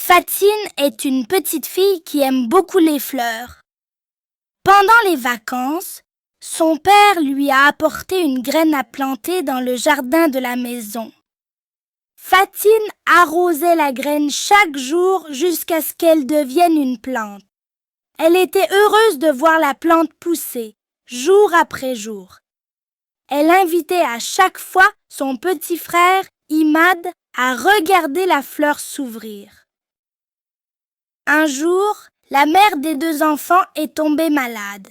Fatine est une petite fille qui aime beaucoup les fleurs. Pendant les vacances, son père lui a apporté une graine à planter dans le jardin de la maison. Fatine arrosait la graine chaque jour jusqu'à ce qu'elle devienne une plante. Elle était heureuse de voir la plante pousser, jour après jour. Elle invitait à chaque fois son petit frère, Imad, à regarder la fleur s'ouvrir. Un jour, la mère des deux enfants est tombée malade.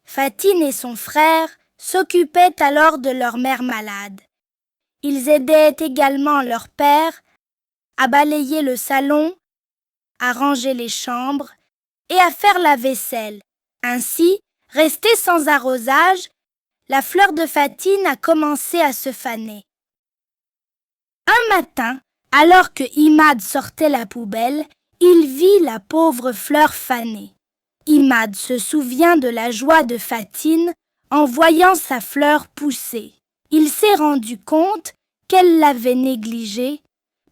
Fatine et son frère s'occupaient alors de leur mère malade. Ils aidaient également leur père à balayer le salon, à ranger les chambres et à faire la vaisselle. Ainsi, restée sans arrosage, la fleur de Fatine a commencé à se faner. Un matin, alors que Imad sortait la poubelle, il vit la pauvre fleur fanée. Imad se souvient de la joie de Fatine en voyant sa fleur pousser. Il s'est rendu compte qu'elle l'avait négligée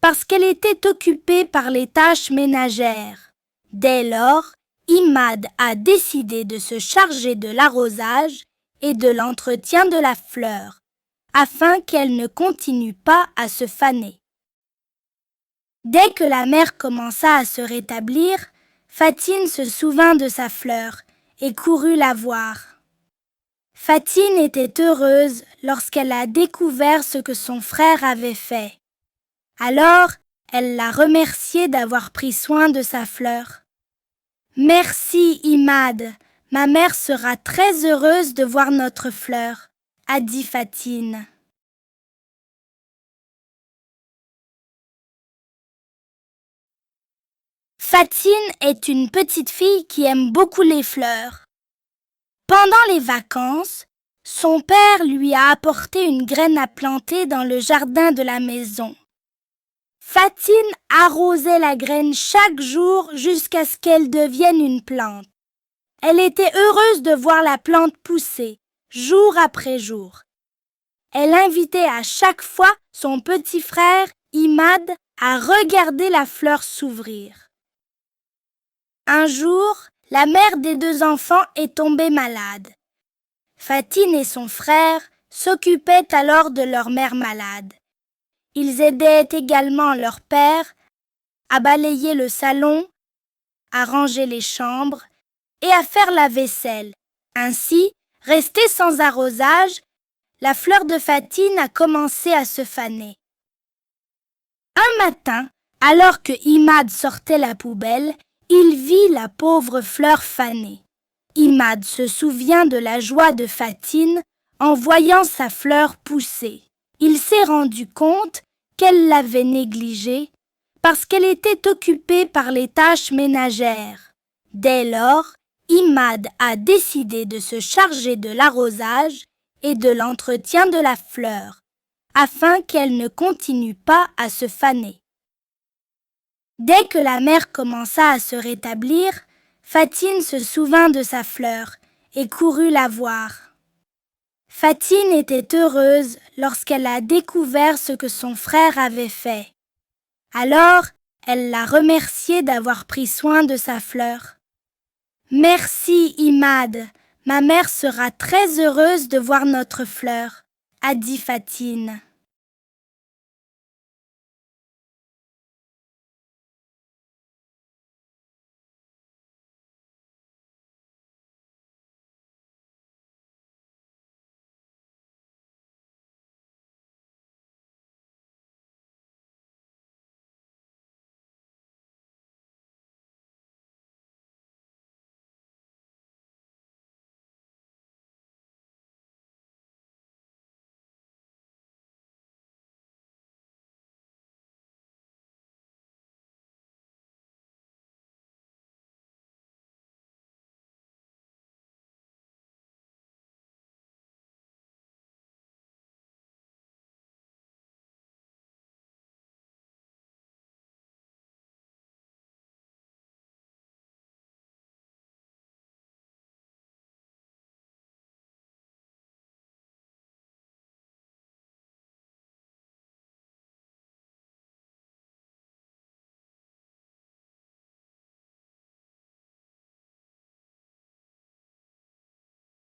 parce qu'elle était occupée par les tâches ménagères. Dès lors, Imad a décidé de se charger de l'arrosage et de l'entretien de la fleur, afin qu'elle ne continue pas à se faner. Dès que la mère commença à se rétablir, Fatine se souvint de sa fleur et courut la voir. Fatine était heureuse lorsqu'elle a découvert ce que son frère avait fait. Alors, elle l'a remercié d'avoir pris soin de sa fleur. « Merci, Imad, ma mère sera très heureuse de voir notre fleur, » a dit Fatine. Fatine est une petite fille qui aime beaucoup les fleurs. Pendant les vacances, son père lui a apporté une graine à planter dans le jardin de la maison. Fatine arrosait la graine chaque jour jusqu'à ce qu'elle devienne une plante. Elle était heureuse de voir la plante pousser, jour après jour. Elle invitait à chaque fois son petit frère, Imad, à regarder la fleur s'ouvrir. Un jour, la mère des deux enfants est tombée malade. Fatine et son frère s'occupaient alors de leur mère malade. Ils aidaient également leur père à balayer le salon, à ranger les chambres et à faire la vaisselle. Ainsi, restée sans arrosage, la fleur de Fatine a commencé à se faner. Un matin, alors que Imad sortait la poubelle, il vit la pauvre fleur fanée. Imad se souvient de la joie de Fatine en voyant sa fleur pousser. Il s'est rendu compte qu'elle l'avait négligée parce qu'elle était occupée par les tâches ménagères. Dès lors, Imad a décidé de se charger de l'arrosage et de l'entretien de la fleur, afin qu'elle ne continue pas à se faner. Dès que la mère commença à se rétablir, Fatine se souvint de sa fleur et courut la voir. Fatine était heureuse lorsqu'elle a découvert ce que son frère avait fait. Alors, elle l'a remercié d'avoir pris soin de sa fleur. « Merci, Imad, ma mère sera très heureuse de voir notre fleur, » a dit Fatine.